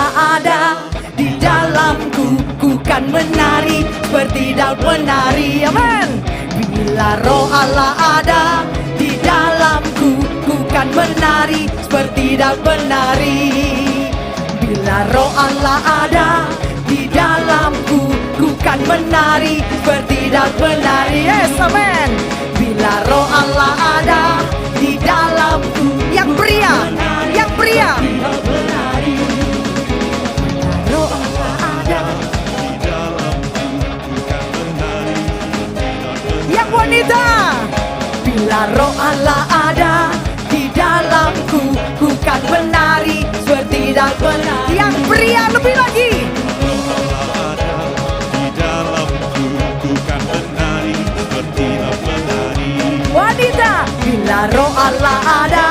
Allah ada di dalamku, ku kan menari seperti Daud menari. Amin. Bila roh Allah ada di dalamku, ku kan menari seperti Daud menari. Bila roh Allah ada di dalamku, ku kan menari seperti Daud menari. Yes, amen. Bila roh Allah ada di dalamku, yang pria, yang pria. Roh Allah ada di dalamku, ku kan menari. Yang wanita. Bila roh Allah ada di dalamku, ku kan menari seperti Daud menari. Yang pria lebih lagi. Wanita, bila roh Allah ada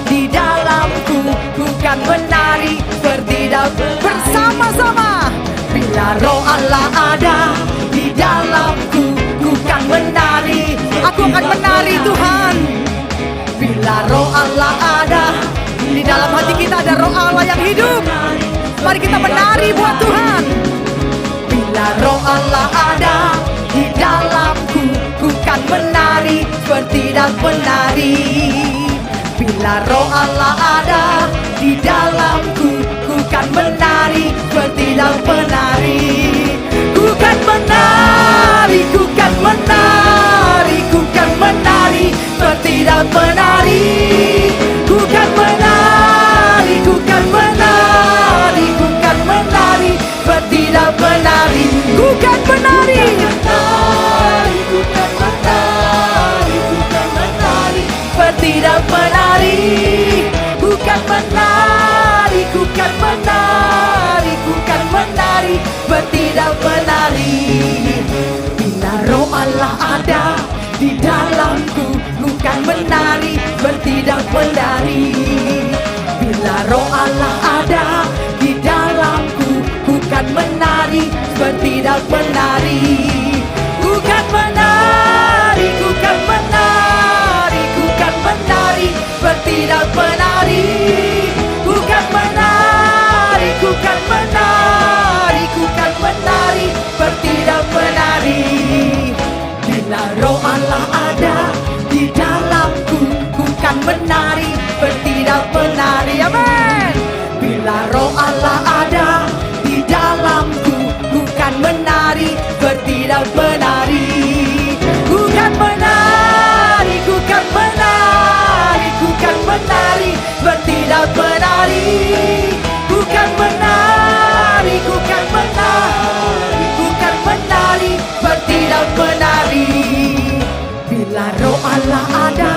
di dalamku, ku kan menari seperti Daud. Bersama-sama. Bila roh Allah ada di dalamku, ku kan menari. Aku akan menari Tuhan. Bila roh Allah ada di dalam hati kita, ada roh Allah yang hidup. Mari kita menari buat Tuhan. Bila roh Allah ada di dalamku, ku kan menari seperti Daud menari. Bila roh Allah ada di dalamku, ku kan menari seperti Daud menari. Ku kan menari, ku kan menari, ku kan menari seperti Daud menari. Ku kan menari, ku kan menari, ku kan menari seperti Daud menari. Ku kan menari. Tidak menari, bukan menari, bukan menari, bukan menari, bertidak menari. Bila roh Allah ada di dalamku, bukan menari, bertidak menari. Bila roh Allah ada di dalamku, bukan menari, bertidak menari. Bukan menari, bukan menari, bukan menari, bertidak menari. Bukan menari, bukan menari, bukan menari, bertidak menari. Bila roh Allah ada di dalamku, bukan menari, bertidak menari. Amin. Bila roh Allah ada di dalamku, bukan menari, bertidak menari. Bukan menari, bukan menari, bukan menari, bertidak menari. Bukan menari, bukan menari, bukan menari, bertidak menari. Bila roh Allah ada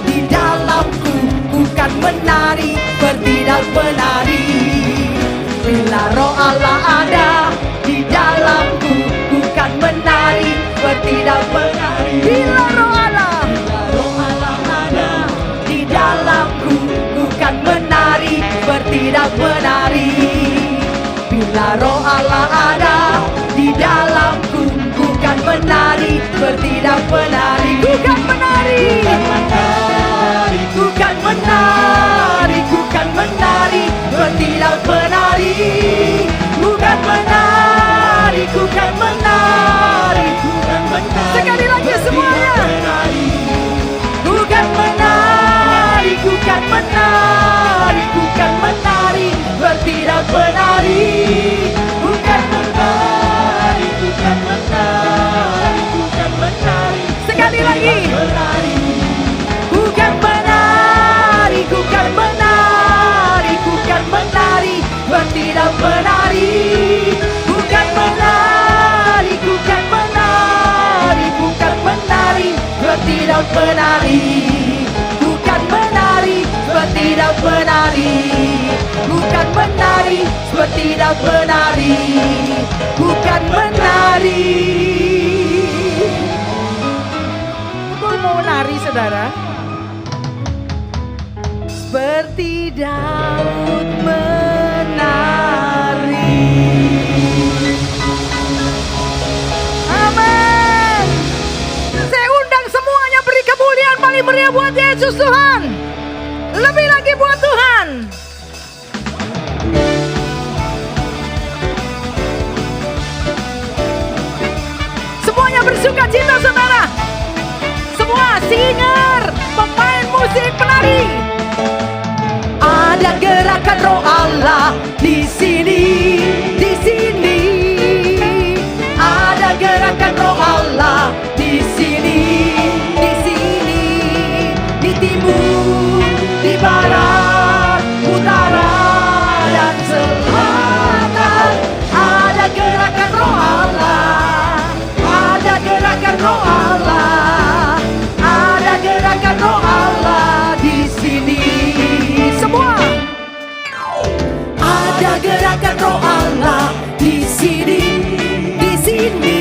di dalamku, bukan menari, bertidak menari. Bila roh Allah ada di dalamku, bukan menari, bertidak menari. Bila roh Allah ada di dalamku, bukan menari, bertidak menari. Bila roh Allah ada di dalamku, bukan menari, bertidak menari. Bukan menari, bukan menari, bukan menari, bertidak menari. Bukan menari, bukan menari, bukan menari. Sekali lagi semuanya. Bukan menari, bukan menari, bukan menari, bertidak menari. Bukan menari, bukan menari, bukan menari. Sekali lagi. Bukan menari, bukan menari, bukan menari, bertidak menari. Bukan menari, bukan menari, bukan menari, bertidak menari. Bukan menari, bertidak menari. Bukan menari, bertidak menari. Bukan menari. Kau mau menari, saudara? Seperti Daud menari. Amin. Saya undang semuanya beri kemuliaan paling meriah buat Yesus Tuhan. Lebih lagi buat Tuhan. sukacita saudara. Semua singer, pemain musik, penari. Ada gerakan roh Allah di sini, di sini. Ada gerakan roh Allah di sini, di sini. Di timur, di barat, utara dan selatan. Ada gerakan roh Allah, ada gerakan roh Allah, ada gerakan roh Allah di sini. Semua. Ada gerakan roh Allah di sini, di sini.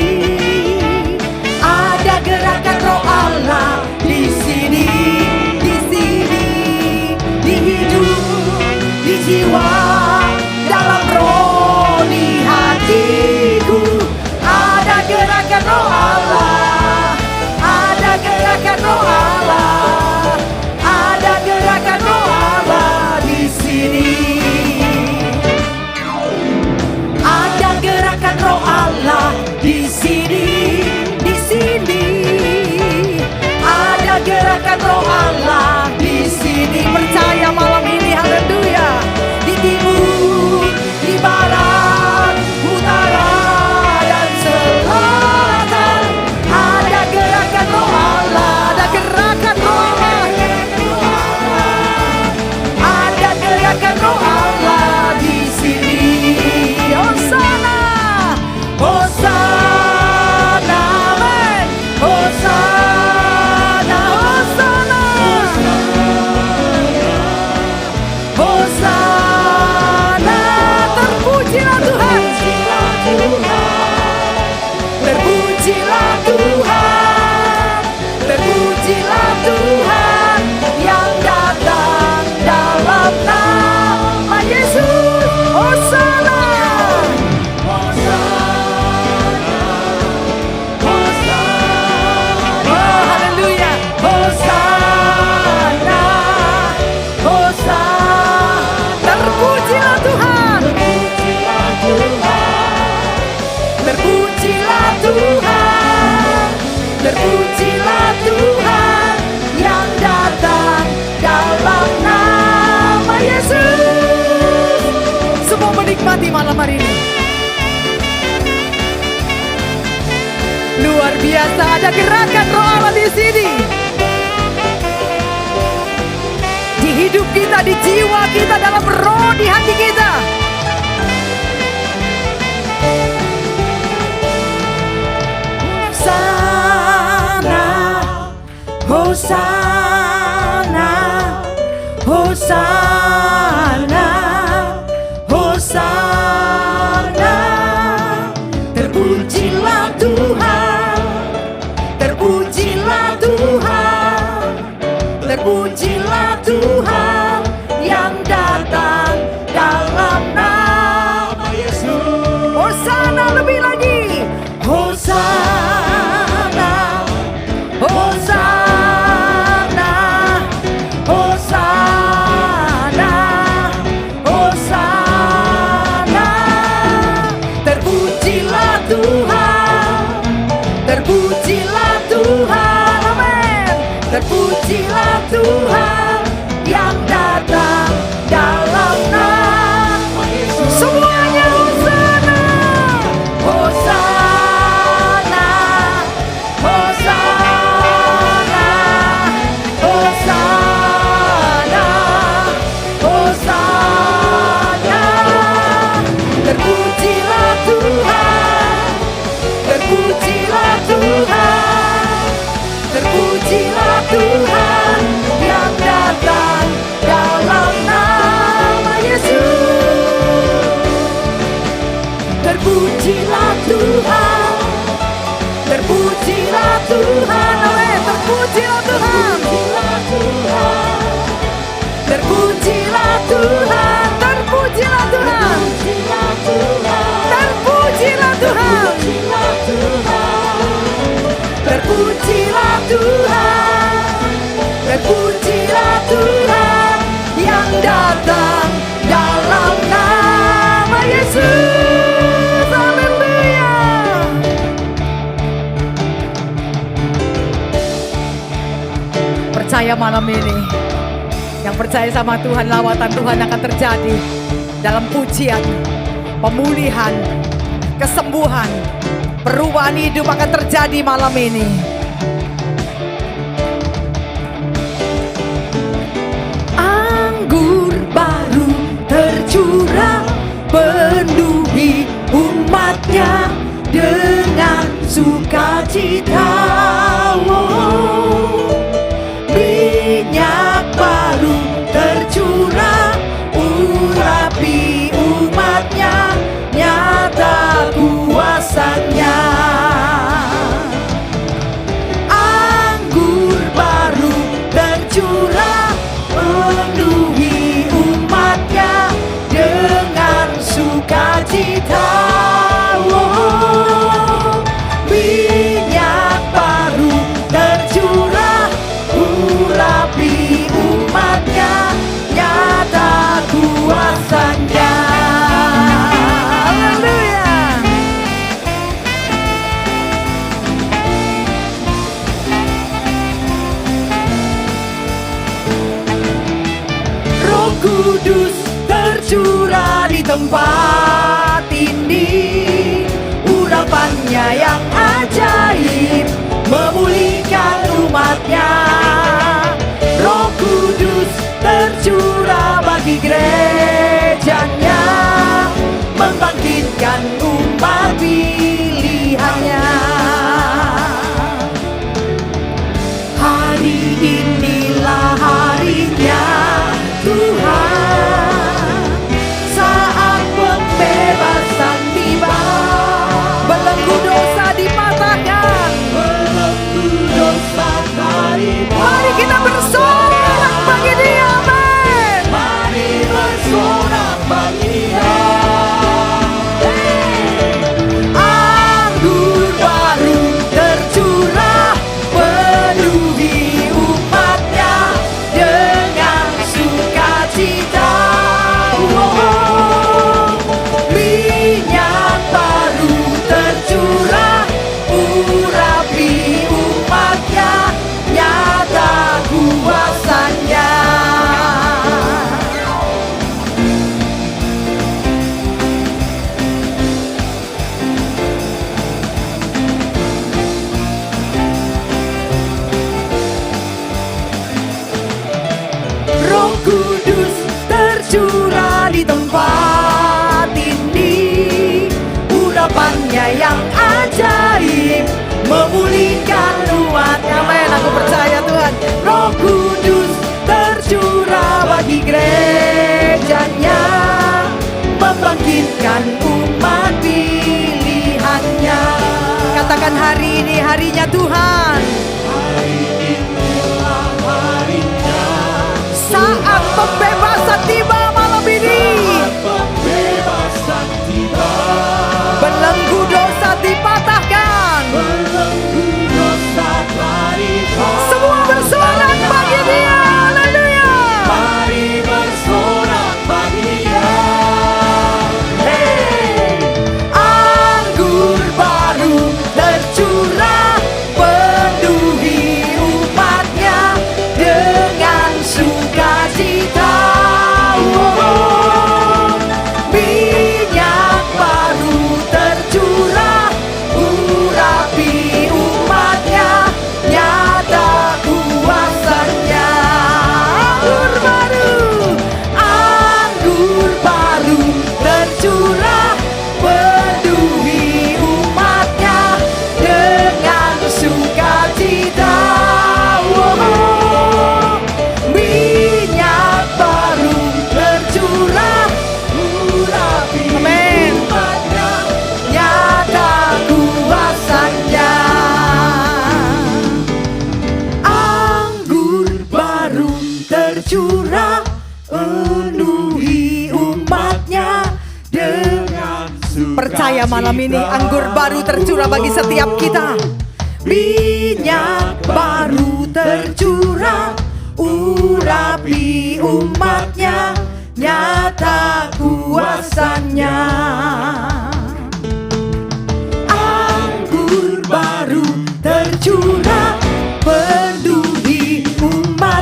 Ada gerakan roh Allah di sini, di sini. Di hidup, di jiwa, dalam roh, di hatiku. Ada gerakan roh Allah, ada gerakan roh Allah, ada gerakan roh Allah di sini. Ada gerakan roh Allah di sini, di sini. Ada gerakan roh Allah di sini. Percaya malam ini, haleluya. Di timur, di barat, utara dan selatan. Ada gerakan roh Allah, ada gerakan roh Allah. Ada gerakan roh Allah di sini. Hosana, Hosana, amen. Hosana, Hosana, Hosana. Terpujilah Tuhan, terpujilah Tuhan, terpujilah Tuhan yang datang dalam nama Yesus. Hosana, oh haleluya. Hosana, Hosana. Terpujilah Tuhan, terpujilah Tuhan, terpujilah Tuhan yang datang dalam nama Yesus. Semua menikmati malam hari ini. Luar biasa, ada gerakan roh Allah di sini. Di hidup kita, di jiwa kita, dalam roh, di hati kita. Hosana, Hosana, Hosana, Hosana. Terpujilah Tuhan, terpujilah Tuhan, terpujilah Tuhan yang datang dalam nama Yesus. Hosana, lebih lagi. Hosana, Hosana, Hosana, Hosana. Terpujilah Tuhan, terpujilah Tuhan, amin. Terpujilah Tuhan yang datang dalam nama Yesus. Semuanya Hosana, Hosana, Hosana, Hosana, Hosana. Terpujilah Tuhan, terpujilah Tuhan, terpujilah Tuhan yang percaya malam ini, yang percaya sama Tuhan, lawatan Tuhan akan terjadi dalam pujian, pemulihan, kesembuhan, perubahan hidup akan terjadi malam ini. Anggur baru tercurah, penuhi umatnya dengan sukacita. Minyak baru tercurah, urapi umatnya, nyata kuasanya. Anggur baru tercurah, penuhi umatnya dengan sukacita. Minyak baru tercurah, urapi umatnya, nyata kuasanya. Haleluya. Roh Kudus tercurah di tempat ini, urapannya yang ajaib memulihkan umatnya. Roh Kudus tercurah bagi gerejanya, membangkitkan umat pilihannya. Hari inilah harinya Tuhan, saat pembebasan tiba. Belenggu dosa dipatahkan, belenggu dosa dipatahkan. Mari kita bersorak bagi Dia, amin. Mari bersorak bagi Dia. Anggur baru tercurah, penuhi umatnya dengan sukacita. Minyak baru tercurah, urapi umatnya, nyata kuasanya. Roh Kudus tercurah di tempat ini, urapannya yang ajaib memulihkan umatnya. Amin, aku percaya Tuhan. Roh Kudus tercurah bagi gerejanya, membangkitkan umat pilihannya. Katakan, hari ini harinya Tuhan. Saat pembebasan tiba malam ini, belenggu dosa dipatahkan. Semua bersorak bagi Dia. Haleluya. Mari bersorak bagi Dia. Anggur baru tercurah, penuhi umatnya dengan sukacita. Minyak baru tercurah, urapi umatnya, nyata kuasanya. Anggur baru tercurah, penuhi umatnya dengan sukacita. Minyak baru tercurah, urapi umatnya, nyata kuasanya. Anggur baru tercurah, penuhi umatnya dengan sukacita. Percaya malam ini anggur baru tercurah bagi setiap kita. Minyak baru tercurah, urapi umatnya, nyata kuasanya. Anggur baru tercurah, penuhi umat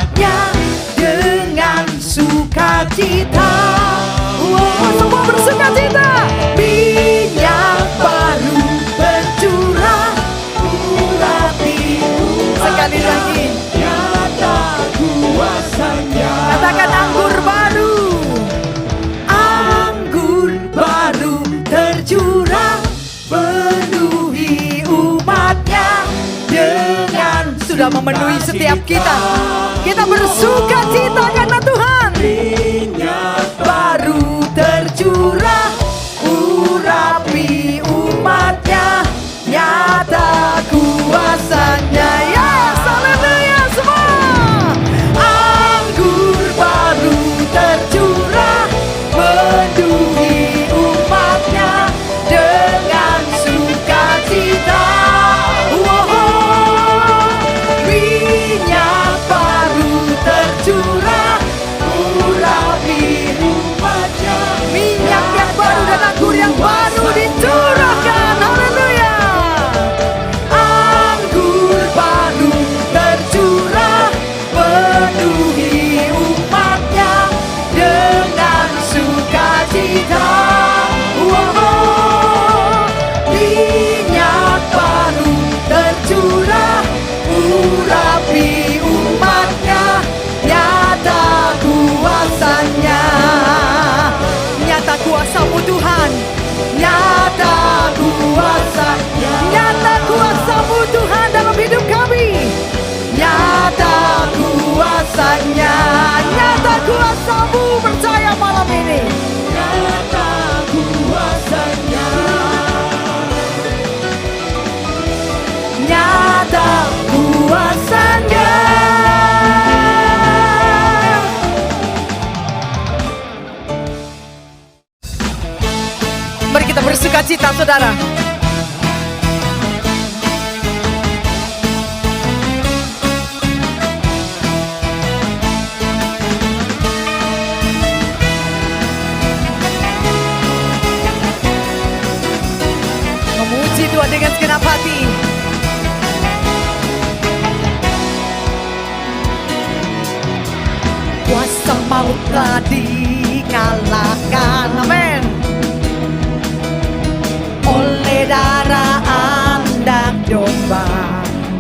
sukacita. Semua bersukacita. Minyak baru bercurah urapimu. Sekali lagi. Nyata kuasanya. Katakan anggur baru. Anggur baru tercurah penuhi umatnya dengan sudah memenuhi setiap kita. Kita bersukacita karena Tuhan. Minyak baru tercurah urapi umatnya, nyata kuasanya. Yes, haleluya semua. Anggur baru tercurah penuhi umatnya dengan sukacita. Minyak baru tercurah urapi umatnya. Minyak yang baru dan anggur yang baru dicurahkan. Haleluya. Anggur baru tercurah penuhi umatnya dengan sukacita. Minyak baru tercurah urapi umatnya, nyata kuasanya. Nyata kuasamu Tuhan, nyata kuasanya. Nyata kuasamu Tuhan dalam hidup kami, nyata kuasanya. Nyata kuasamu, percaya malam ini. Nyata kuasanya. Nyata kuasanya. Mari kita bersukacita, saudara. Memuji Tuhan dengan segenap hati. Kuasa maut telah dikalahkan, amin, oleh darah anak domba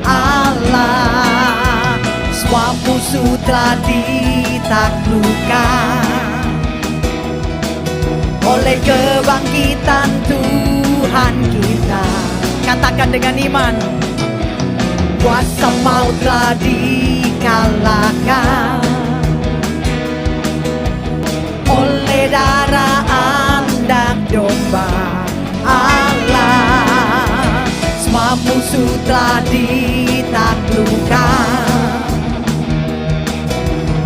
Allah. Semua musuh telah ditaklukkan oleh kebangkitan Tuhan kita. Katakan dengan iman. Kuasa maut telah dikalahkan oleh darah anak domba Allah. Semua musuh telah ditaklukkan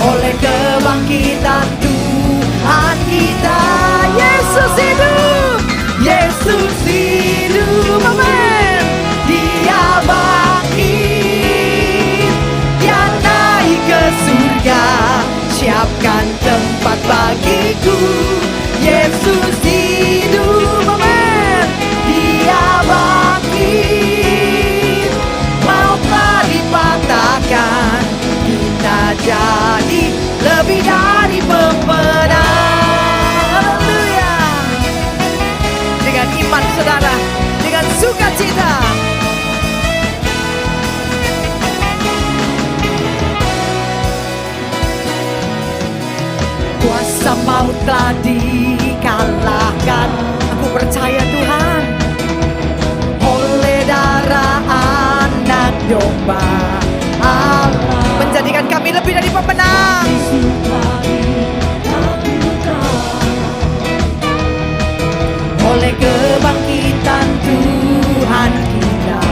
oleh kebangkitan Tuhan kita. Yesus hidup, Yesus hidup, amin. Dia bangkit, dia naik ke surga, siapkan tempat bagiku. Yesus hidup, amin. Dia bangkit, mautlah dipatahkan, kita jadi lebih dari pemenang. Haleluya. Dengan iman saudara, dengan sukacita. Kuasa maut telah dikalahkan, aku percaya Tuhan, oleh darah anak domba Allah, menjadikan kami lebih dari pemenang. Oleh kebangkitan Tuhan kita,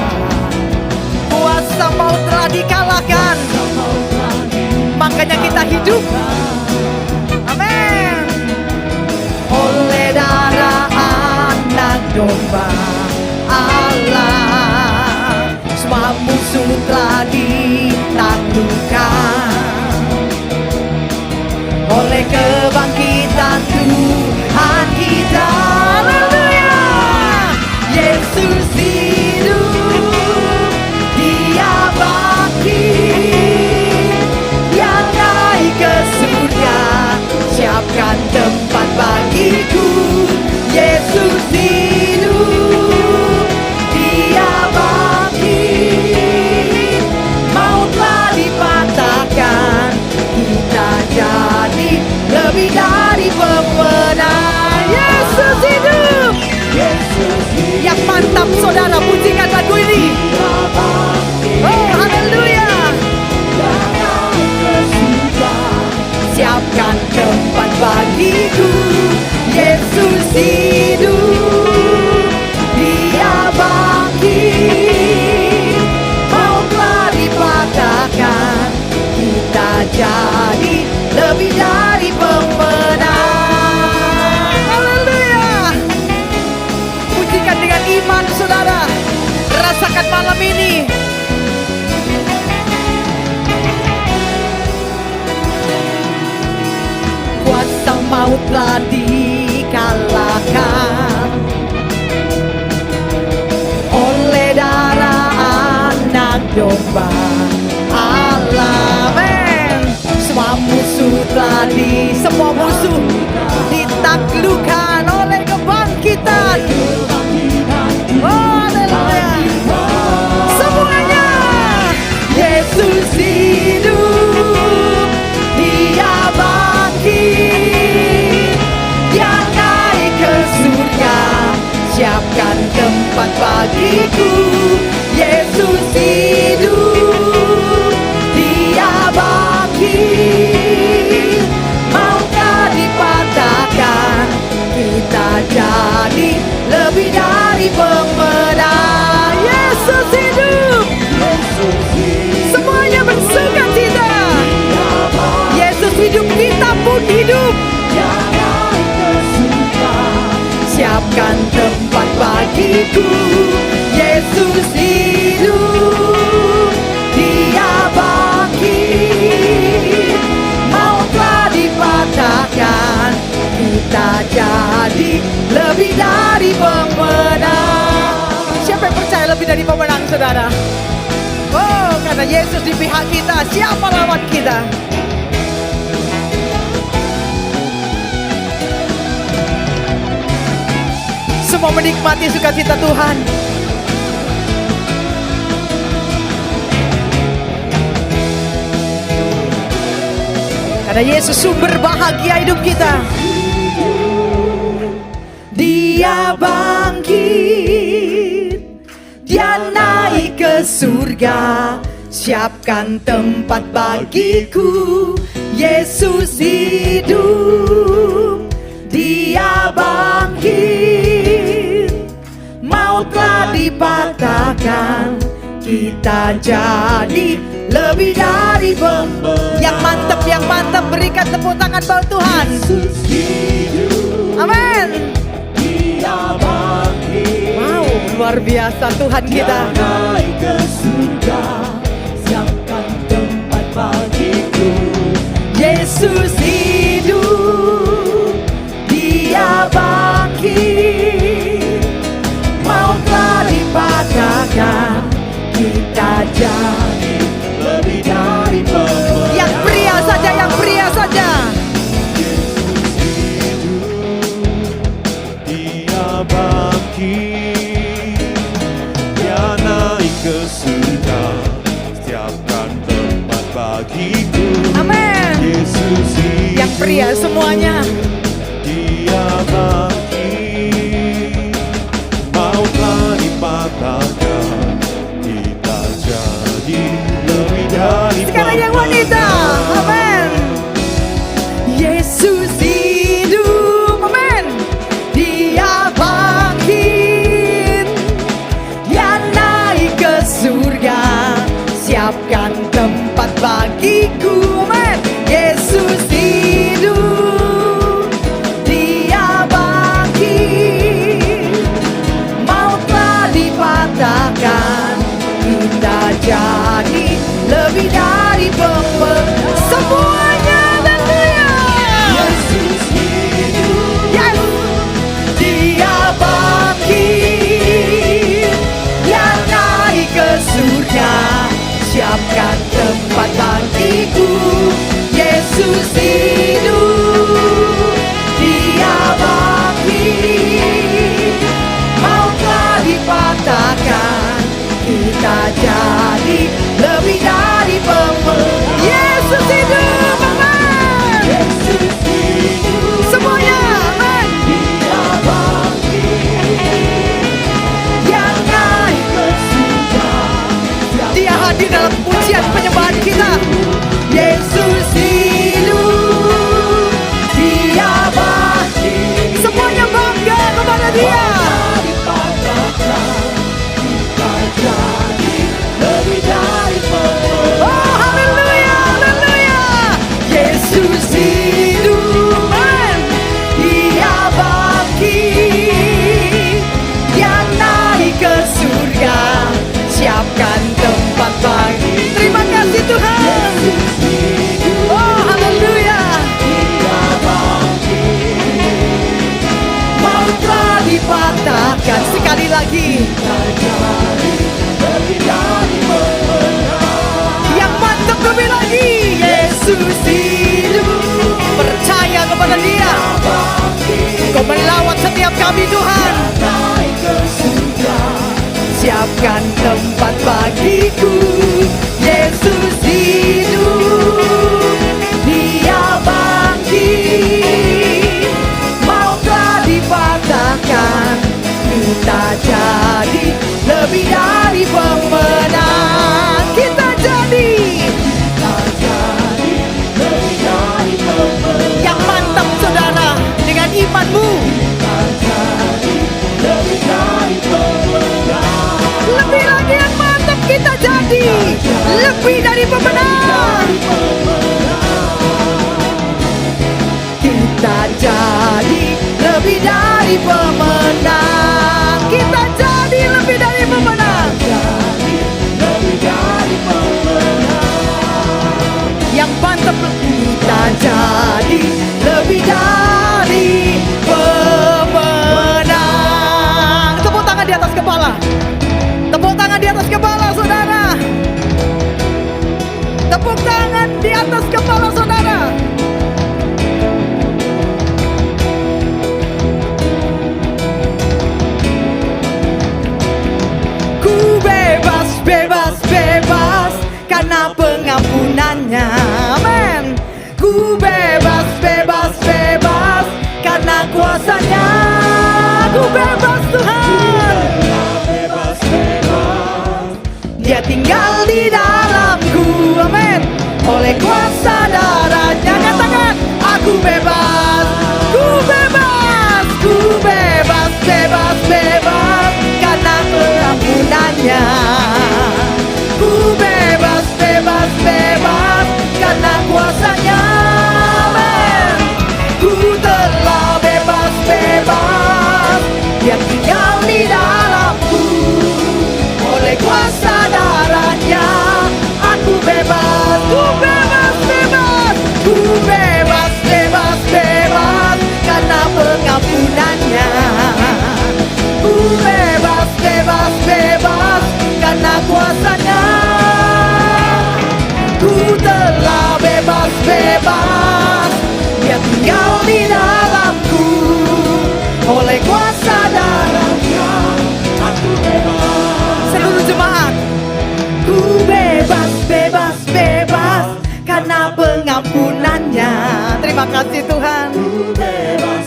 kuasa maut telah dikalahkan, makanya kita hidup. Amin. Oleh darah anak domba Allah, semua musuh telah ditaklukkan oleh kebangkitan Tuhan kita. Haleluya. Yesus hidup, dia bangkit, dia naik ke surga, domba Allah. Amen. Semua musuh ditaklukkan oleh kebangkitan. Oh, haleluya. Semuanya Yesus hidup, Dia bangkit, Dia naik ke surga, siapkan tempat bagiku. Yesus hidup, Dia bangkit, maukah dipatahkan, kita jadi lebih dari pemenang. Yesus hidup, semuanya bersuka cita. Yesus hidup, kita pun hidup. Siapkan tempat bagiku. Yesus hidup, Dia bangkit, maukah dipatahkan, kita jadi lebih dari pemenang. Siapa yang percaya lebih dari pemenang, saudara? Oh, karena Yesus di pihak kita, siapa lawan kita? Semua menikmati sukacita Tuhan. Karena Yesus sumber bahagia hidup kita. Dia bangkit, Dia naik ke surga, siapkan tempat bagiku. Yesus hidup, Dia bangkit, mautlah dipatahkan, kita jadi lebih dari yang mantap berikan tepuk tangan buat Tuhan. Amin. Wow, luar biasa Tuhan kita. Naik ke surga, siapkan tempat bagiku. Yesus hidup, Dia bangkit, maukah dipatahkan, kita jadi lebih dari pemenang. Yang pria saja, yang pria saja. Yesus hidup, Dia bangkit, Dia naik ke surga, siapkan tempat bagiku. Amin. Yesus hidup, yang pria semuanya. Dia bangkit, maukah dipatahkan, kita jadi lebih dari sekarang yang wanita. Amin. Yesus hidup. Amin. Dia bangkit, Dia naik ke surga, siapkan tempat bagiku. Amin. Yesus hidup, Dia bangkit, mautlah dipatahkan, kita jadi lebih dari pemenang. Semuanya, haleluya. Yesus hidup, yes. Dia bangkit, Dia naik ke surga, siapkan tempat bagiku. Yesus hidup, Dia bangkit, maukah dipatahkan, kita jadi lebih dari pemenang. Yesus hidup, amin. Yesus hidup, semuanya, amin. Dia bangkit, Dia naik ke surga, Dia hadir dalam pujian penyembahan kita. Yesus hidup, Dia bangkit, semuanya bangga kepada Dia. Oh, haleluya, haleluya. Yesus hidup, Dia bangkit, Dia naik ke surga, siapkan tempat bagi. Terima kasih Tuhan. Oh, haleluya. Mautlah dipatahkan sekali lagi. Yesus hidup. Percaya kepada Dia. Kau melawat setiap kami Tuhan. Siapkan tempat bagiku. Yesus hidup. Dia bangkit. Maukah dipatahkan. Kita jadi lebih dari pemenang. Kita jadi lebih dari pemenang. Yang mantap saudara dengan imanmu. Lebih dari pemenang. Lebih lagi yang mantap, kita jadi lebih dari pemenang. Kita jadi lebih dari pemenang. Kita jadi lebih dari pemenang. Yang mantap, kita jadi lebih dari pemenang. Tepuk tangan di atas kepala. Tepuk tangan di atas kepala saudara. Tepuk tangan di atas kepala saudara. Ku bebas, bebas, bebas karena pengampunannya. Amen. Ku bebas, bebas, bebas karena kuasanya. Ku bebas Tuhan. Bebas, bebas. Dia tinggal di dalamku. Amen. Oleh kuasa darahnya. Katakan, aku bebas. Ku bebas. Ku bebas, bebas, bebas karena pengampunannya. Ku bebas, bebas, bebas karena kuasanya. Amen. Ku telah bebas, bebas. Dia tinggal di dalamku. Oleh kuasa darahnya aku bebas. Ku bebas, bebas. Ku bebas, bebas, bebas karena pengampunannya. Ku bebas, bebas, bebas karena kuasanya. Ku telah bebas, bebas. Dia tinggal di dalamku. Oleh kuasa darahnya aku bebas. Seluruh jemaat, ku bebas, bebas, bebas karena pengampunannya. Terima kasih Tuhan.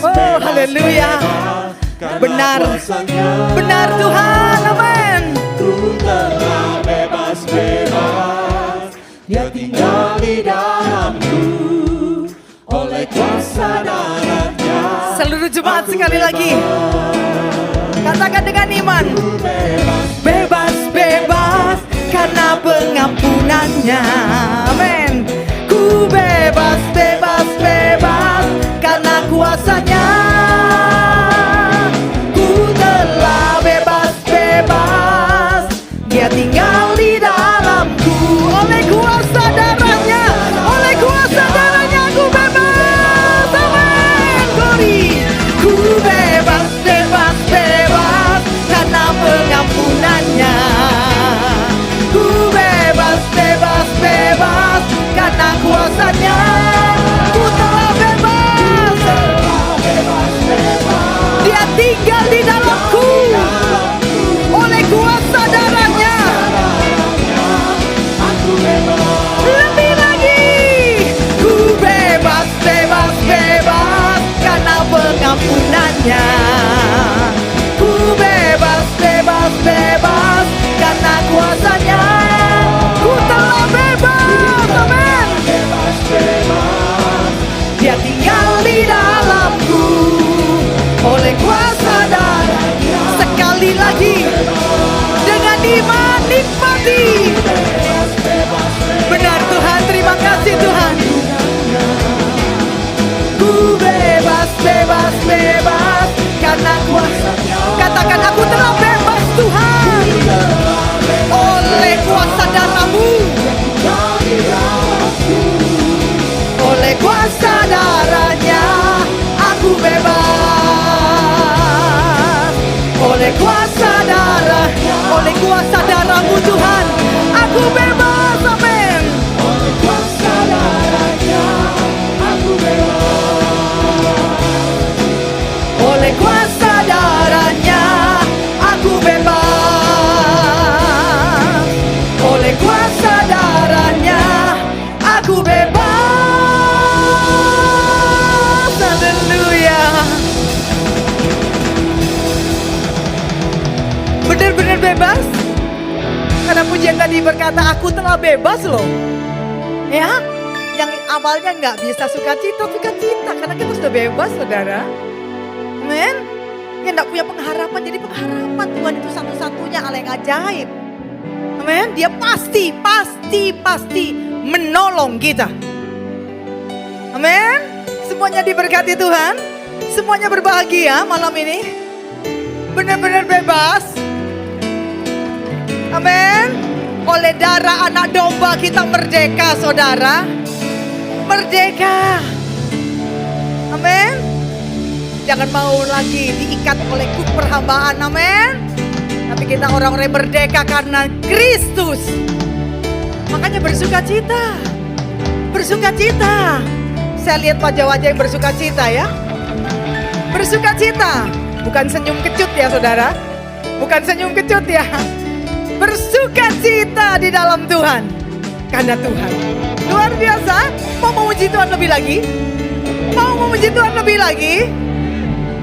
Oh haleluya. Benar, benar Tuhan. Amin. Ku telah bebas, bebas. Dia tinggal di dalamku. Oleh kuasa darahnya. Seluruh jemaat sekali lagi. Katakan dengan iman. Bebas, bebas karena pengampunannya. Amin. Ku bebas, bebas, bebas karena kuasanya. Ku telah bebas, bebas. Dia tinggal di dalamku. Oleh kuasa darahnya. Oleh kuasa darahnya aku bebas. Amin. Glory. Ku bebas, bebas, bebas karena pengampunannya. Ku bebas, bebas, bebas karena kuasanya. Ku telah bebas. Dia tinggal di dalamku. Oleh kuasa darahnya lebih lagi. Ku bebas, bebas, bebas karena pengampunannya. Ku bebas, bebas, bebas karena kuasanya. Ku telah bebas. Amin. Dia tinggal di dalamku. Oleh kuasa darahnya. Sekali lagi dengan iman nikmati. Benar Tuhan, terima kasih Tuhan. Ku bebas, bebas, bebas karena kuasa-Nya. Katakan aku telah bebas Tuhan. Oleh kuasa darah-Mu. Oleh kuasa darahnya aku bebas. Oleh kuasa darahnya. Oleh kuasa darah-Mu Tuhan aku bebas. Amin. Oleh kuasa darah benar-benar bebas? Karena pujian tadi berkata aku telah bebas loh. Ya, yang awalnya nggak bisa sukacita karena kita sudah bebas, saudara. Amin. Yang nggak punya pengharapan, jadi pengharapan Tuhan itu satu-satunya hal yang ajaib. Amin. Dia pasti menolong kita. Amin. Semuanya diberkati Tuhan. Semuanya berbahagia malam ini. Benar-benar bebas. Amin. Oleh darah anak domba kita merdeka, saudara. Merdeka. Amin. Jangan mau lagi diikat oleh kuk perhambaan. Amin. Tapi kita orang-orang merdeka karena Kristus. Makanya bersukacita. Bersukacita. Saya lihat wajah-wajah yang bersukacita ya. Bersukacita. Bukan senyum kecut ya saudara. Bukan senyum kecut ya. Bersukacita di dalam Tuhan. Karena Tuhan luar biasa. Mau memuji Tuhan lebih lagi? Mau memuji Tuhan lebih lagi?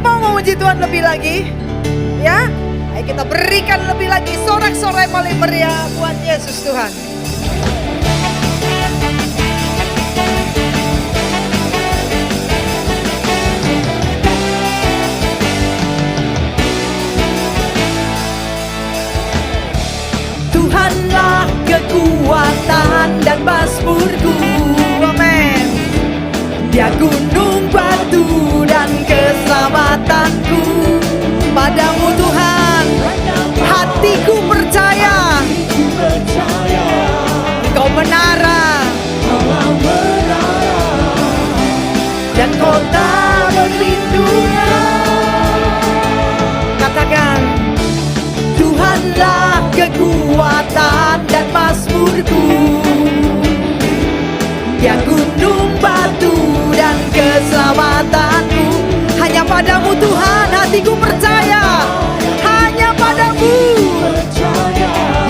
Mau memuji Tuhan lebih lagi? Ya, ayo kita berikan lebih lagi sorak-sorai paling meriah buat Yesus Tuhan. Tuhanlah kekuatan dan mazmurku. Amin. Dia gunung batu dan keselamatanku. Padamu Tuhan, hatiku percaya. Kau menara dan kota berlindungan. Katakan, Tuhanlah kekuatan dan mazmurku. Dia gunung batu dan keselamatanku. Hanya padamu Tuhan hatiku percaya. Hanya padamu.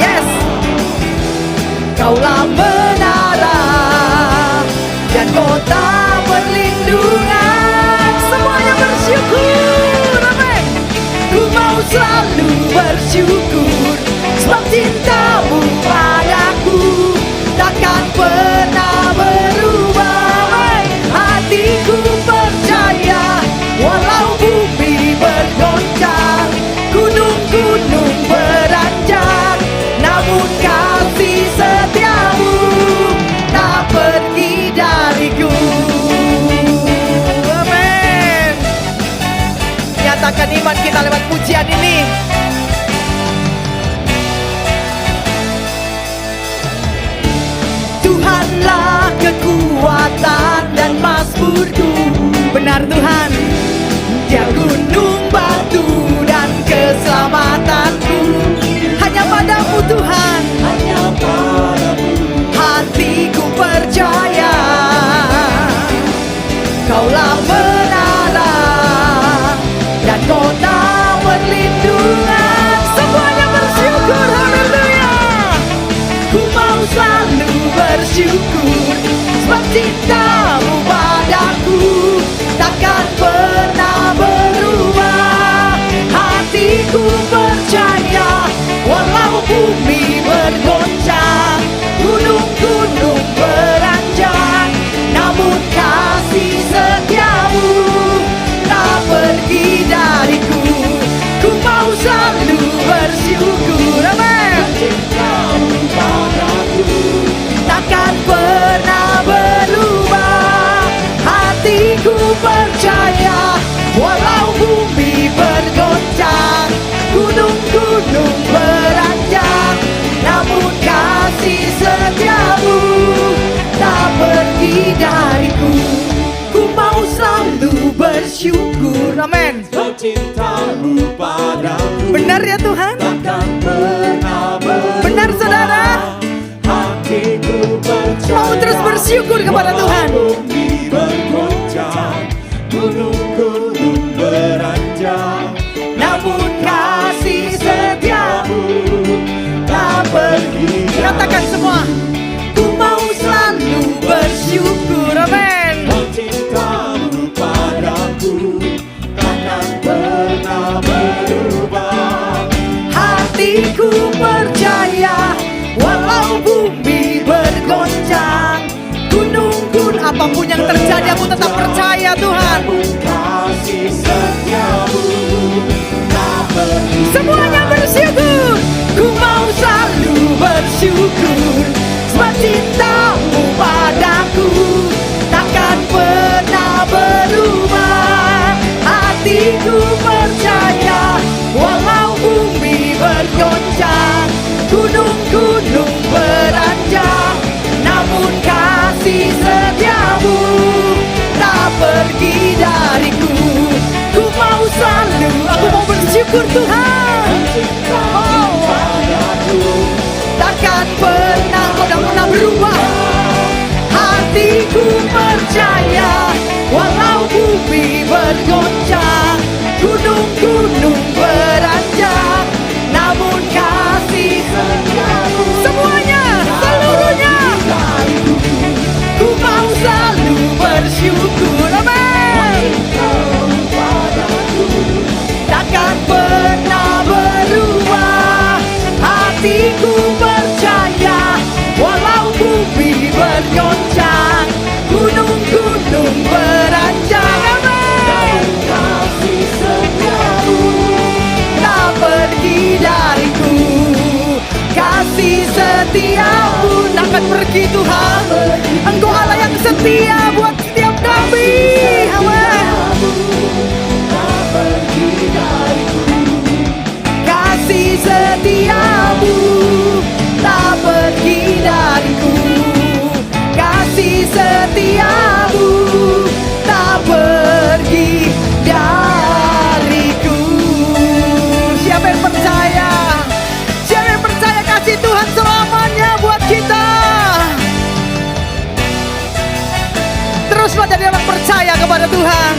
Yes. Kaulah menara dan kota perlindungan. Semuanya bersyukur. Amin. Ku mau selalu bersyukur, sebab cintamu padaku takkan pernah berubah. Hatiku percaya, walau bumi bergoncang, gunung-gunung beranjak, namun kasih setiamu tak pergi dariku. Amin. Nyatakan iman kita lewat pujian ini. Tuhanlah kekuatan dan mazmurku. Benar Tuhan. Dia gunung batu dan keselamatanku. Hanya padamu Tuhan. Hanya padamu. Hatiku percaya. Kaulah menara dan kota perlindungan. Semuanya bersyukur. Haleluya. Ku mau selalu bersyukur, sebab cintamu padaku takkan pernah berubah. Hatiku percaya, walau bumi bergoncang, gunung-gunung beranjak, namun kasih setiamu tak pergi dariku. Ku mau selalu bersyukur. Amin. Cintamu padaku takkan pernah berubah. Hatiku percaya, walau bumi bergoncang, gunung-gunung beranjak, namun kasih setiamu tak pergi dariku. Ku mau selalu bersyukur. Amin. Cintamu padaku Benar ya Tuhan? takkan pernah berubah. Benar saudara? Hatiku percaya, Mau terus bersyukur kepada Tuhan. bumi bergoncang, gunung-gunung beranjak, Namun kasih setiamu tak pergi. Katakan semua. Ku mau selalu bersyukur. Amin. cintamu padaku takkan pernah berubah. Hati apapun yang terjadi, aku tetap percaya Tuhan. Kasih setiamu tak pergi. Semuanya bersyukur, ku mau selalu bersyukur, sebab cintamu padaku takkan pernah berubah. Hatiku percaya, walau bumi bergoncang, gunung-gunung beranjak, namun kasih setiamu tak pergi dariku. Ku mau selalu, aku mau bersyukur Tuhan. Takkan pernah, kau tak pernah berubah. Hatiku percaya, walau bumi bergoncang, gunung-gunung beranjak, namun kasih setiamu. Semuanya, seluruhnya, ku mau selalu bersyukur. Amin. Takkan pernah berubah. Hatiku percaya, walau bumi bergoncang, gunung-gunung beranjak, amin. Kasih setiamu tak pergi dariku. Kasih setiamu takkan pergi Tuhan. Engkau Allah yang setia buat setiap kami. Amin. Kasih setiamu tak pergi dariku. Kasih setiamu tak pergi dariku. Siapa yang percaya? Siapa yang percaya kasih Tuhan selamanya buat kita? Teruslah jadi orang percaya kepada Tuhan.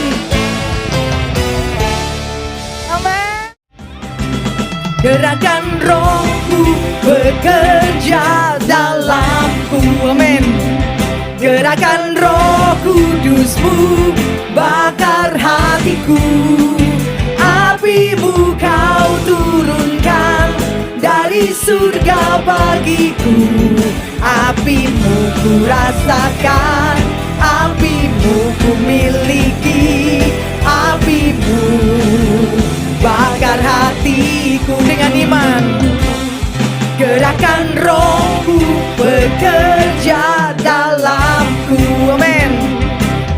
Amin. Gerakan rohmu bekerja dalamku, amin. Gerakan roh kudusmu bakar hatiku. Apimu kau turunkan dari surga bagiku. Apimu ku rasakan, apimu ku miliki. Apimu bakar hatiku dengan iman. Gerakan rohmu bekerja dalamku, amin.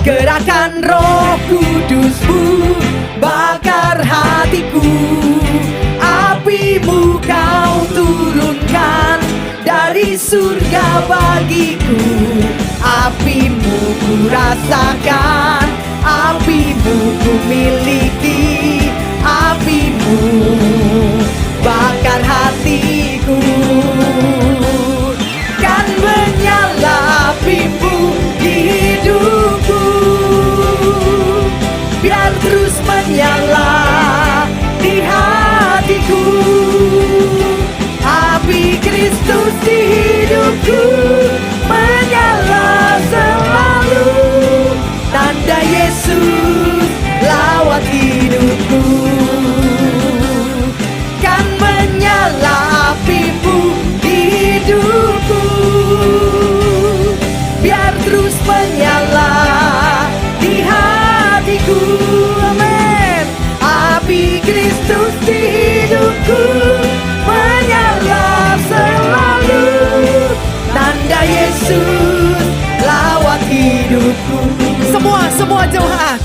Gerakan roh kudusmu bakar hatiku. Apimu kau turunkan dari surga bagiku. Apimu ku rasakan, apimu ku miliki. Apimu bakar hatiku. Kan menyala apimu di hidupku, biar terus menyala di hatiku. Api Kristus di hidupku menyala selalu. Tanda Yesus lawat hidupku. Kan menyala apimu di hidupku, biar terus menyala di hatiku, amin. Api Kristus di hidupku menyala selalu. Tanda Yesus lawat hidupku. Semua jemaat.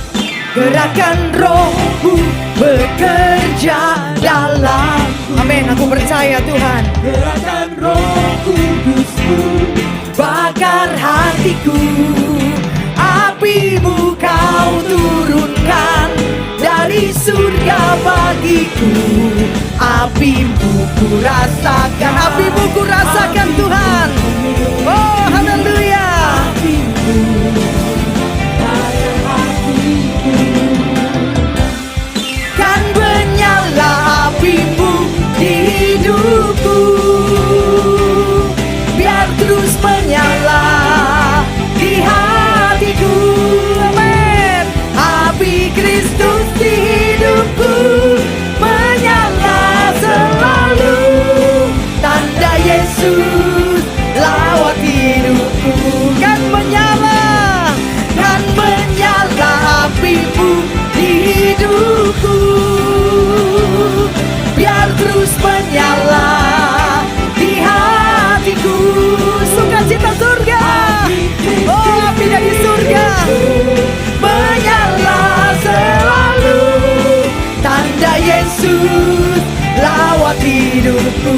Gerakan rohmu bekerja dalamku, amin. Aku percaya Tuhan. Gerakan roh kudusmu bakar hatiku. Apimu kau turunkan dari surga bagiku. Apimu ku rasakan, apimu ku rasakan Tuhan. Oh haleluya. Kan menyala apimu di hidupku, biar terus menyala di hatiku, amin. Api Kristus di hidupku menyala selalu. Tanda Yesus Yesus lawat hidupku.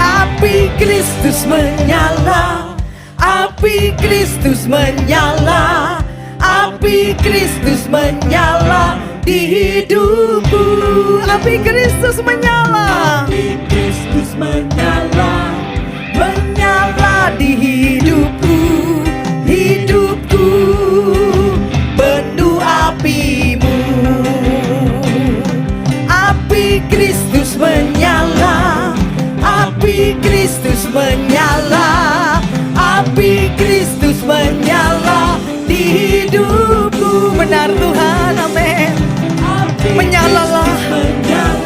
Api Kristus menyala, api Kristus menyala, api Kristus menyala di hidupku. Api Kristus menyala, Api Kristus menyala, menyala di hidupku. Hidupku penuh apimu. Api Kristus menyala, api Kristus menyala, api Kristus menyala di hidupku. Benar Tuhan, amin. Menyalalah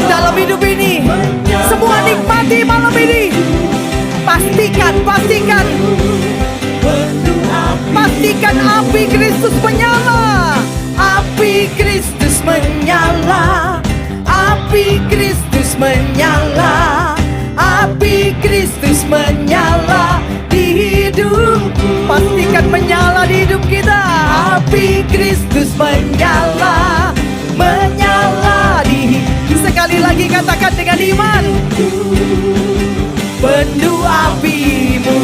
dalam hidup ini. Semua nikmati malam ini. Pastikan api Kristus menyala. Api Kristus menyala, api Kristus menyala, api Kristus menyala di hidupku. Pastikan menyala di hidup kita. Api Kristus menyala, menyala di. Sekali lagi katakan dengan iman. Penuh apimu.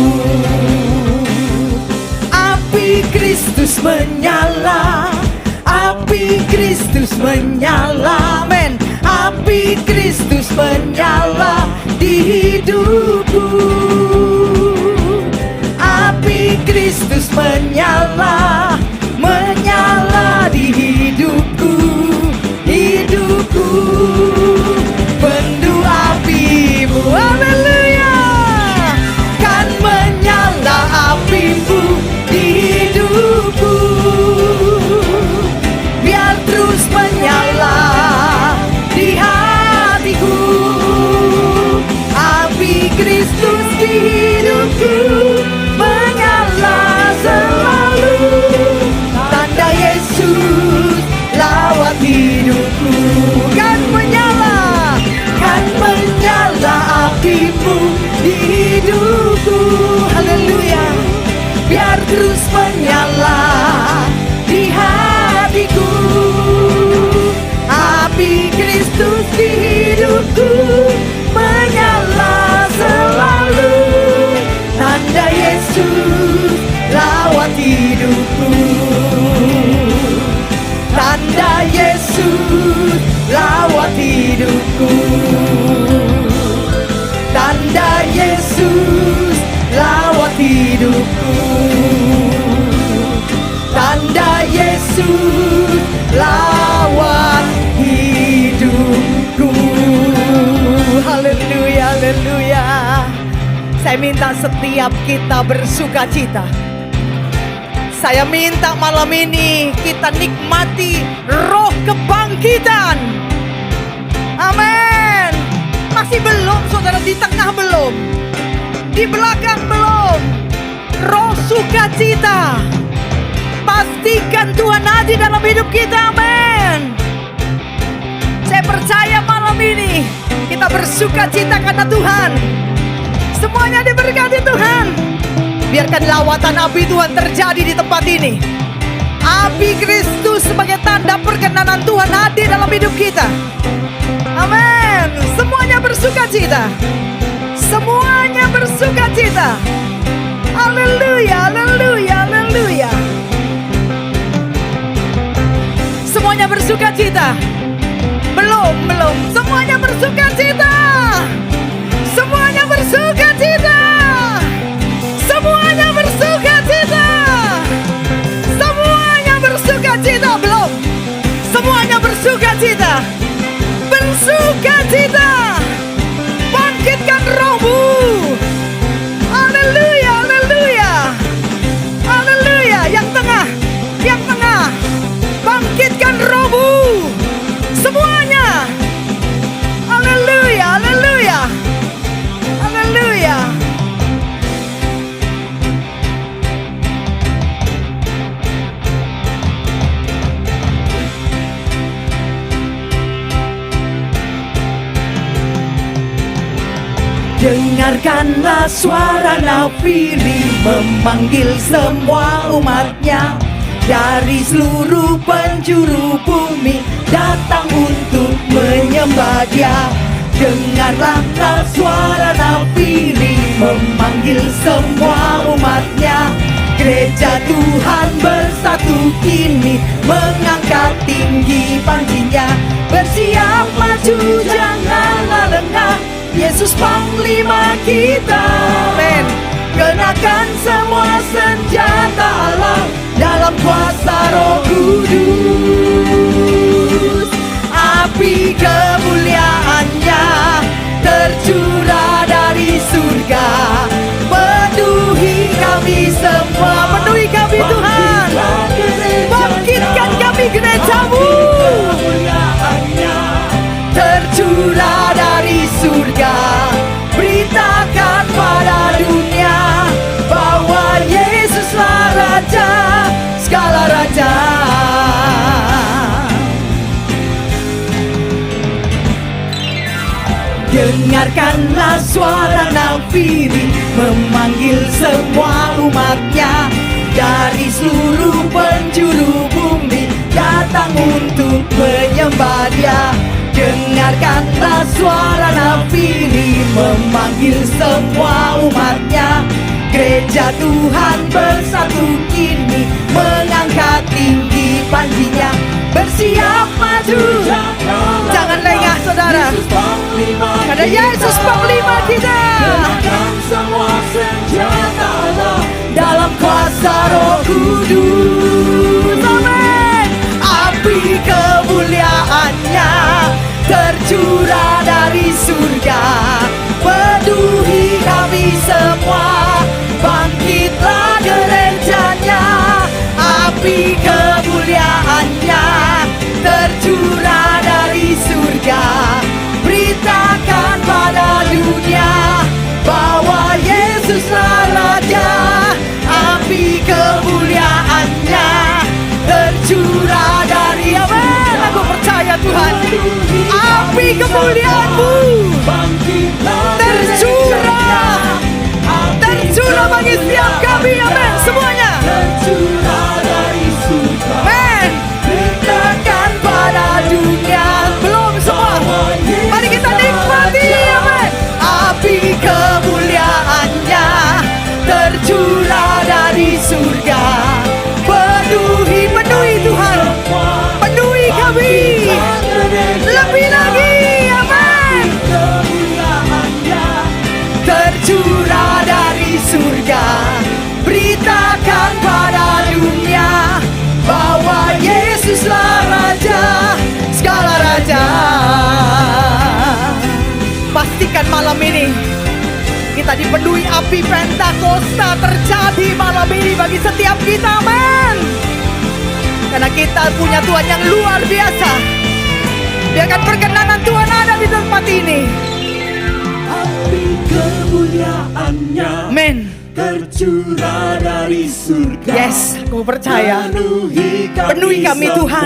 Api Kristus menyala, api Kristus menyala, amin. Api Kristus menyala di hidupku. Api Kristus menyala, menyala di hidupku. Hidupku penuh apimu. Haleluya. Kan menyala apimu di hidupku. Biar terus menyala di hatiku. Api Kristus di hidupku menyala selalu. Tanda Yesus lawat hidupku. Kan menyala apimu di hidupku. Haleluya. Biar terus menyala di hatiku. Api Kristus di hidupku menyala selalu. Tanda Yesus lawat hidupku. Tanda Yesus lawat hidupku. Tanda Yesus lawat hidupku. Tanda Yesus lawat hidupku. Haleluya, haleluya. Saya minta setiap kita bersuka cita. Saya minta malam ini kita nikmati roh kebangkitan. Amin. Masih belum, saudara, di tengah belum, di belakang belum. Roh sukacita. Pastikan Tuhan hadir dalam hidup kita, amin. Saya percaya malam ini kita bersukacita karena Tuhan. Semuanya diberkati Tuhan. Biarkan lawatan api Tuhan terjadi di tempat ini. Api Kristus sebagai tanda perkenanan Tuhan hadir dalam hidup kita. Amin. Semuanya bersukacita. Semuanya bersukacita. Haleluya, haleluya, haleluya. Semuanya bersukacita. Belum. Semuanya bersukacita. Semuanya bersukacita. Semuanya bersukacita. Semuanya bersukacita. Belum. Semuanya bersukacita. Bersukacita. Bangkitkan rohmu. Haleluya, haleluya. Haleluya. Yang tengah. Bangkitkan rohmu. Semuanya. Haleluya, haleluya. Haleluya. Dengarkanlah suara Nafiri memanggil semua umatnya dari seluruh penjuru bumi. Datang Dia. Dengarlah suara nafiri memanggil semua umatnya. Gereja Tuhan bersatu kini, mengangkat tinggi panjinya. Bersiap maju janganlah lengah, Yesus Panglima kita. Amin. Kenakan semua senjata Allah dalam kuasa Roh Kudus. Api kemuliaannya tercurah dari surga, penuhi kami semua. Penuhi kami Tuhan, bangkitkan kami gerejamu. Tercurah dari surga, beritakan pada dunia bahwa Yesuslah Raja, segala raja. Dengarkanlah suara nafiri memanggil semua umatnya. Dari seluruh penjuru bumi datang untuk menyembah Dia. Dengarkanlah suara nafiri memanggil semua umatnya. Gereja Tuhan bersatu kini, mengangkat tinggi panjinya. Bersiap maju, jangan lengah saudara, karena Yesus Panglima kita. Semua senjata Allah dalam kuasa Roh Kudus. Amin. Api kemuliaannya tercurah dari surga, penuhi kami semua. Bangkitlah gerejanya, api kemuliaannya tercurah dari surga. Beritakan pada dunia bahwa Yesuslah Raja. Api kemuliaannya tercurah dari, amin. Aku percaya Tuhan, api kemuliaan-Mu tercurah bagi setiap kami, amin. Semuanya amin. Beritakan pada dunia, belum semua, mari kita nikmati, amin. Api kemuliaannya tercurah dari surga, penuhi Tuhan, penuhi kami lebih lagi, amin. Tercurah dari surga, beritakan pada dunia bahwa Yesuslah Raja, segala raja. Pastikan malam ini kita dipenuhi api Pentakosta terjadi malam ini bagi setiap kita, amin. Karena kita punya Tuhan yang luar biasa. Biarkan perkenanan Tuhan ada di tempat ini. Api kemuliaannya, amin. Tercurah dari surga. Yes, aku percaya. Penuhi kami Tuhan.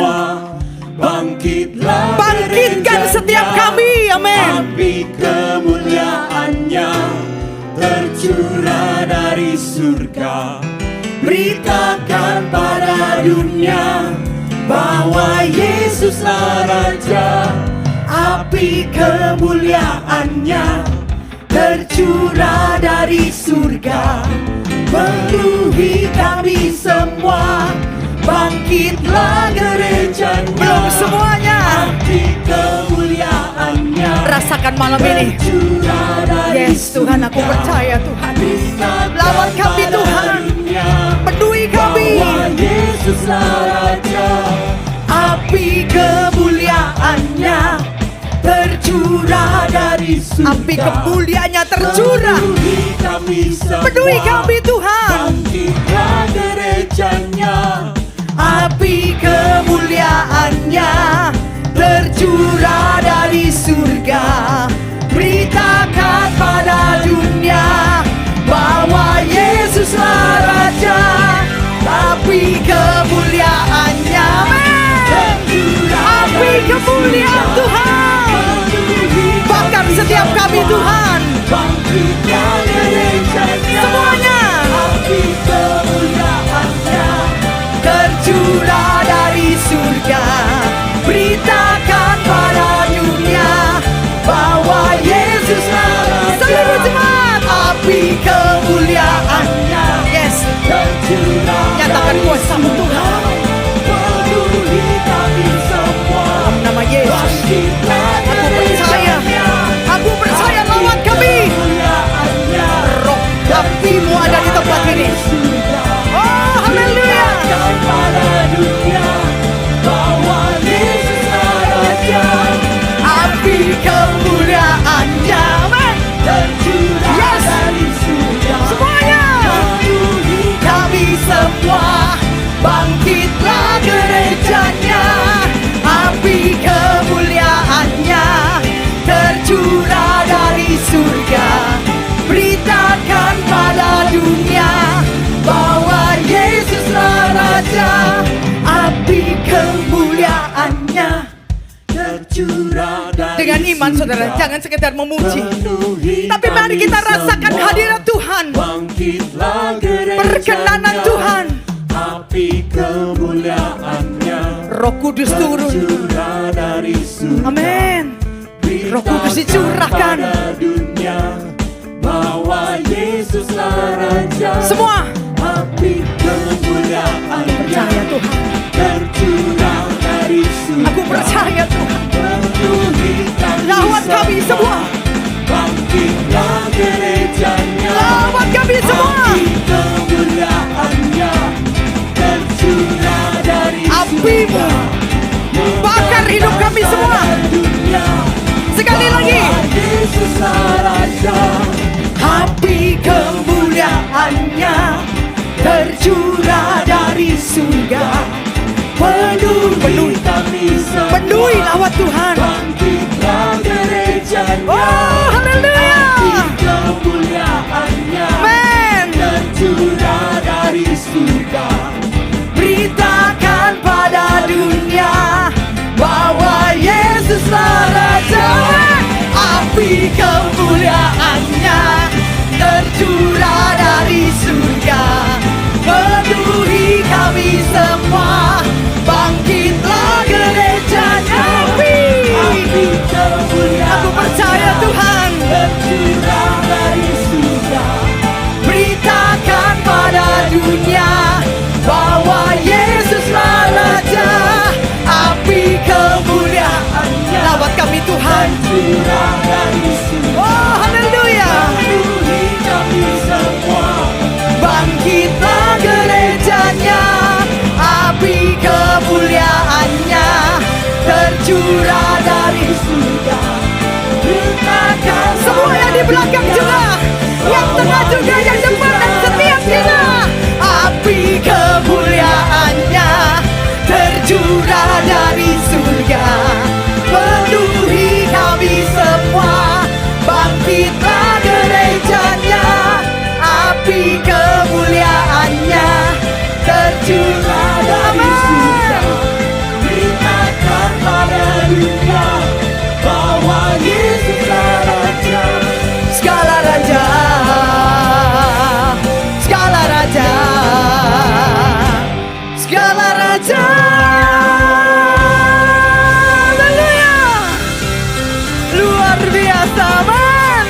Bangkitkan setiap kami, amin. Api kemuliaannya tercurah dari surga. Beritakan pada dunia bahwa Yesuslah Raja. Api kemuliaannya tercurah dari surga, penuhi kami semua. Bangkitlah gerejanya, belum semuanya. Api kemuliaannya rasakan malam ini. Yes Tuhan, aku percaya Tuhan. Lawan kami Tuhan, penuhi kami. Yesuslah Raja. Api kemuliaannya tercurah dari surga, api kemuliaannya tercurah, penuhi kami Tuhan. Bangkitlah gerejanya, api kemuliaannya tercurah dari surga. Beritakan pada dunia bahwa Yesuslah Raja. Api kemuliaannya, api kemuliaan Tuhan bakar setiap kami Tuhan. Semuanya api kemuliaannya tercurah dari surga. Beritakan pada dunia tercurah dari Dengan iman surga. saudara, jangan sekedar memuji, Penuhi tapi mari kami kita rasakan semua. hadirat Tuhan, Bangkitlah gerejanya, perkenanan Tuhan. api kemuliaannya Roh Kudus turun. tercurah dari surga. Amin. Roh Kudus dicurahkan. Pada dunia bahwa Yesuslah Raja. Semua Api kemuliaannya percaya Tuhan. tercurah dari surga. Aku percaya Tuhan. Penuhi kami Lawan kami semua. Bangkitlah gerejanya, Lawan kami semua. api kemuliaannya tercurah dari Apimu bakar hidup kami semua. dunia. Sekali lagi. Yesuslah Raja. Api kemuliaannya tercurah dari surga. Penuhi kami semua. Penuhi lawat Tuhan. Bangkitlah gerejanya, Oh, haleluya. api kemuliaannya Amen. tercurah dari surga. Beritakan pada dunia bahwa Yesuslah Raja. Api kemuliaannya tercurah dari surga. Penuhi kami semua. Bangkitlah gerejanya. Api kemuliaan Aku percaya Tuhan. tercurah dari surga. Beritakan pada dunia bahwa Yesuslah Raja. Api kemuliaannya. Lawat kami Tuhan. Tercurah dari surga. Oh, haleluya. Penuhi kami semua. Bangkitlah gerejanya. Api kemuliaannya tercurah dari surga. Beritakan semua yang di belakang juga, yang tengah juga, yang depan dan setiap kita. Api kemuliaannya tercurah dari surga. Penuhi kami semua. Bangkitlah gerejanya. Api kemuliaannya tercurah dari surga. Beritakan pada dunia bahwa Yesuslah Raja. Segala raja, segala raja, segala raja. Haleluya. Luar biasa, man.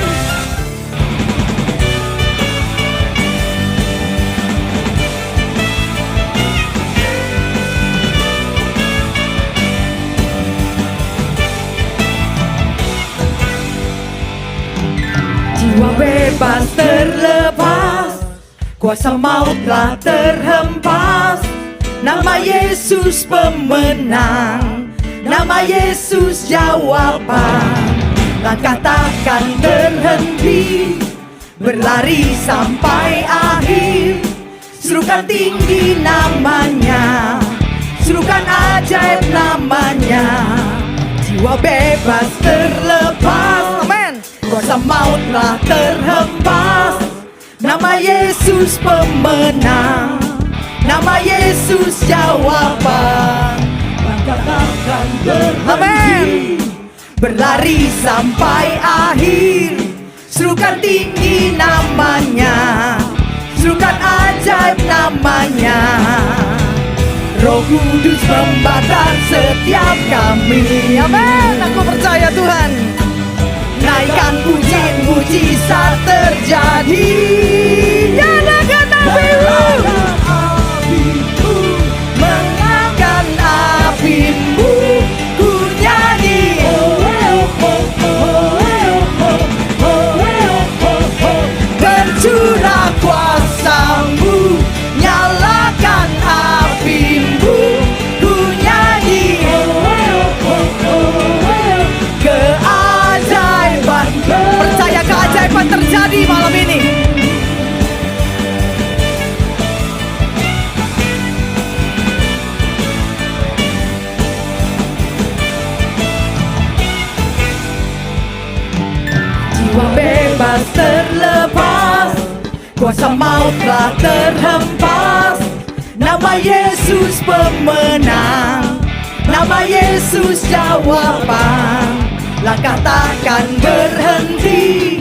Jiwa bebas terlepas, kuasa maut telah terhempas. Nama Yesus pemenang, nama Yesus jawaban. Langkah takkan terhenti, berlari sampai akhir. Serukan tinggi namanya, serukan ajaib namanya. Jiwa bebas terlepas, amin. Kuasa maut telah terhempas. Nama Yesus pemenang, nama Yesus jawaban. Langkah takkan berhenti. Amin. Berlari sampai akhir. Serukan tinggi namanya, serukan ajaib namanya. Roh Kudus membakar setiap kami. Amin. Aku percaya Tuhan. Naikkan puji-puji saat terjadi. Nyalakan apimu, mengangkat apimu. Ku nyanyi. Bercurah kuasamu, nyalakan apimu. Ku nyanyi. Keajaiban, percaya keajaiban terjadi malam ini. Jiwa bebas terlepas, kuasa maut telah terhempas. Nama Yesus pemenang, nama Yesus jawaban. Langkah takkan berhenti,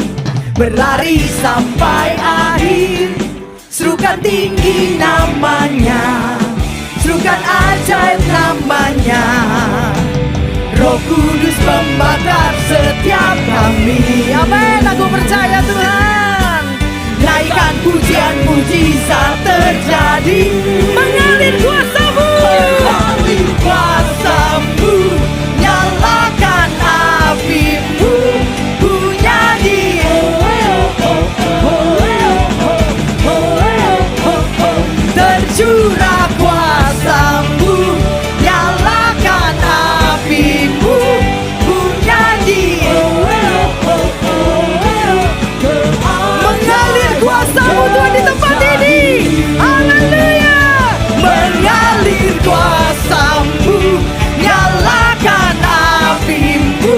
berlari sampai akhir. Serukan tinggi namanya, serukan ajaib namanya. Roh Kudus membakar setiap kami. Amin, aku percaya Tuhan. Naikkan pujian, mujizat terjadi. Mengalir kuasa-Mu, mengalir kuasa-Mu. Nyalakan api-Mu, ku nyanyi. Tercurah kuasa-Mu, nyalakan api-Mu, ku nyanyi. Mengalir kuasa-Mu Tuhan di tempat ini. Haleluya. Mengalir kuasa-Mu, nyalakan api-Mu,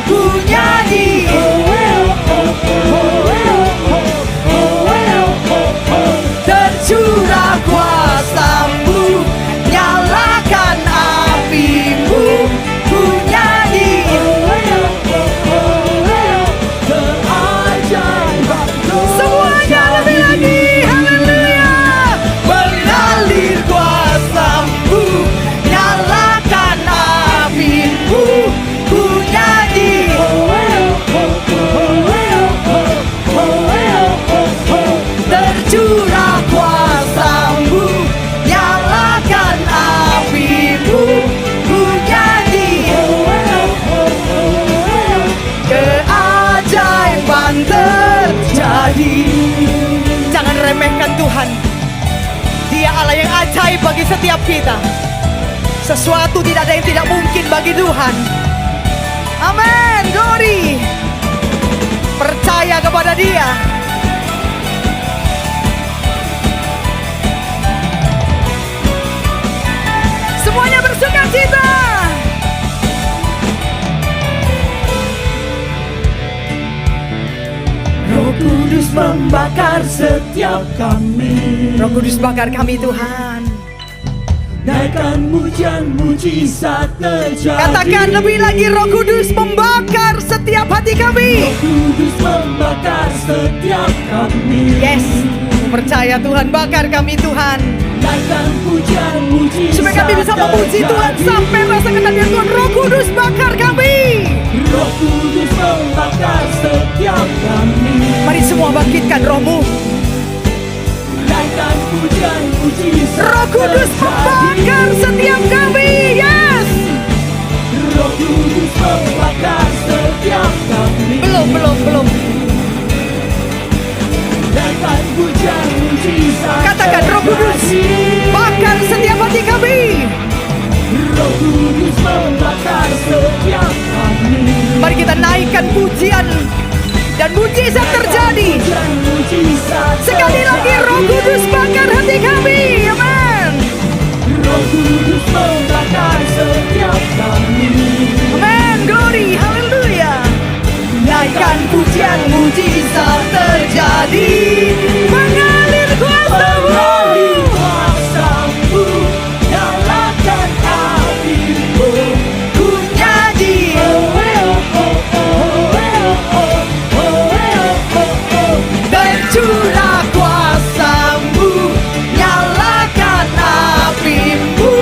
ku nyanyi. Tercurah kuasa-Mu, nyalakan api-Mu, ku nyanyi. Semuanya lebih lagi, haleluya. Mengalir kuasa-Mu, nyalakan api-Mu, ku nyanyi. Tercurah kuasa-Mu, nyalakan api-Mu, ku nyanyi. Keajaiban terjadi. Jangan remehkan Tuhan. Dia Allah yang ajaib bagi setiap kita. Sesuatu tidak ada yang tidak mungkin bagi Tuhan. Amin, glory. Percaya kepada Dia. Semuanya bersuka cita. Roh Kudus membakar setiap kami. Roh Kudus bakar kami Tuhan. Naikkan pujian, mujizat terjadi. Katakan lebih lagi, Roh Kudus membakar setiap hati kami. Roh Kudus membakar setiap kami. Yes, percaya Tuhan, bakar kami Tuhan. Naikkan pujian, mujizat Supaya kami bisa memuji Tuhan terjadi. sampai rasakan hadirat Tuhan. Roh Kudus bakar kami. Roh Kudus membakar setiap kami. Mari semua bangkitkan rohmu. Naikkan pujian, mujizat Roh Kudus membakar setiap kami. Yes. Roh Kudus membakar setiap kami. Belum. Naikkan pujian, mujizat Katakan Roh Kudus terjadi. bakar setiap hati kami. Roh Kudus membakar setiap kami. Mari kita naikkan pujian dan mujizat terjadi. Pujian, mujizat Sekali lagi Roh Kudus bakar hati kami. Amin. Roh Kudus membakar setiap kami. Amin. Glory. Haleluya. Naikkan pujian, mujizat terjadi. Mengalir kuasa-Mu. Mengalir kuasa-Mu, nyalakan api-Mu, Ku nyanyi. Tercurah kuasa-Mu, nyalakan api-Mu,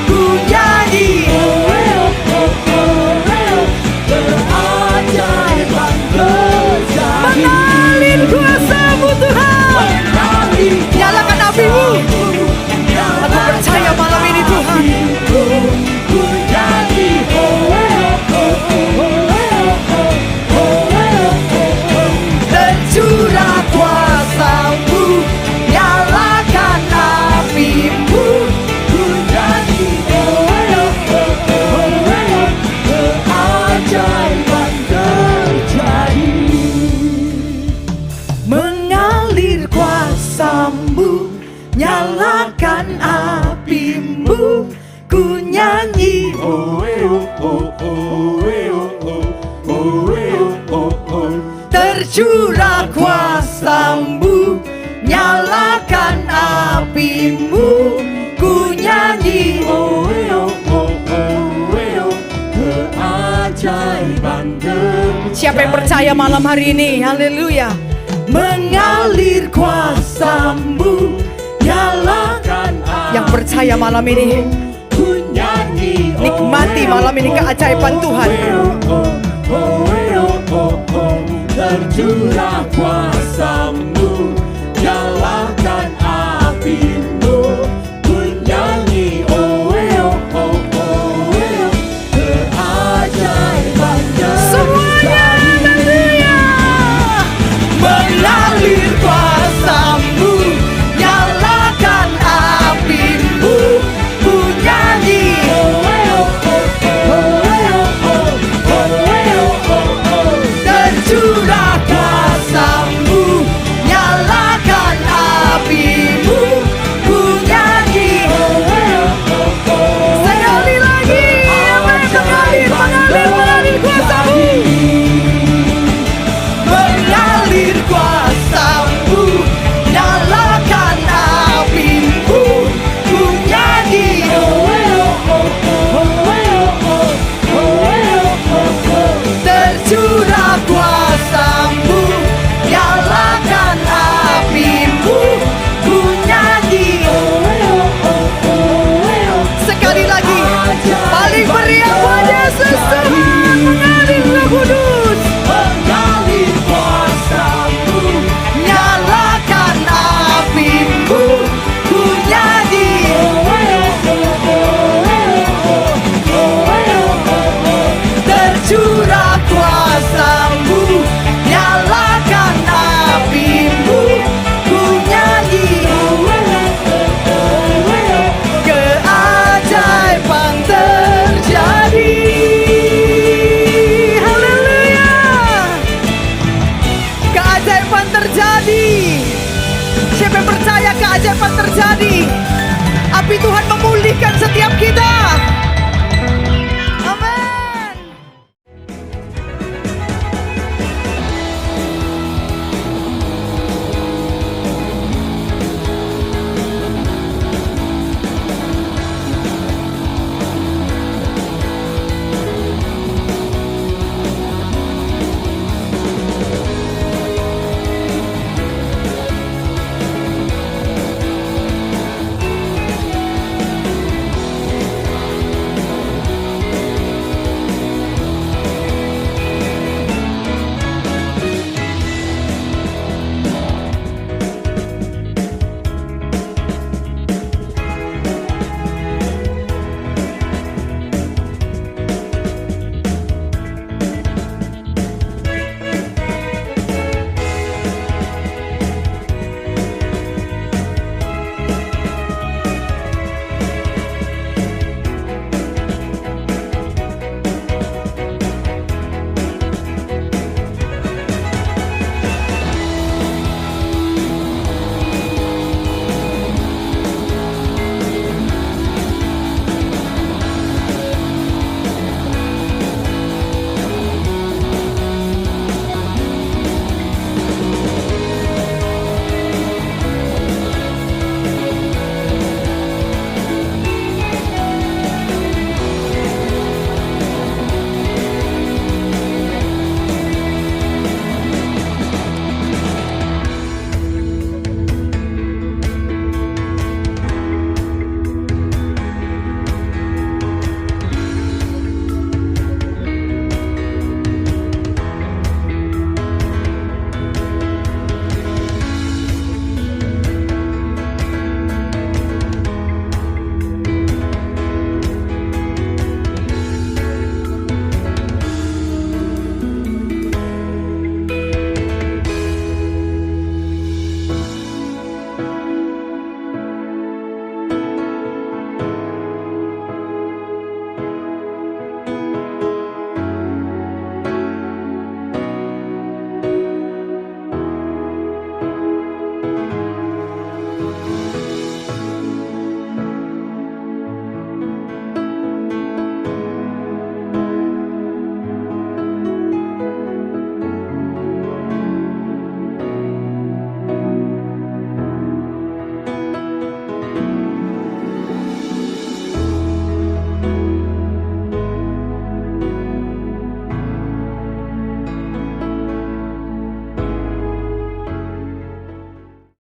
ku nyanyi. keajaiban terjadi. Mengalir kuasa-Mu Tuhan. Nyalakan api-Mu. Aku percaya malam ini Tuhan. Ku nyanyi. Tercurah kuasa-Mu, nyalakan api-Mu, Ku nyanyi. Keajaiban terjadi. mengalir kuasa-Mu, nyalakan api-Mu, ku nyanyi. Tercurah kuasa-Mu, nyalakan api-Mu, ku nyanyi. keajaiban Siapa yang percaya malam hari ini? Haleluya. Mengalir kuasa-Mu, nyalakan Yang percaya malam ini, ku nyanyi nikmati malam ini keajaiban Tuhan.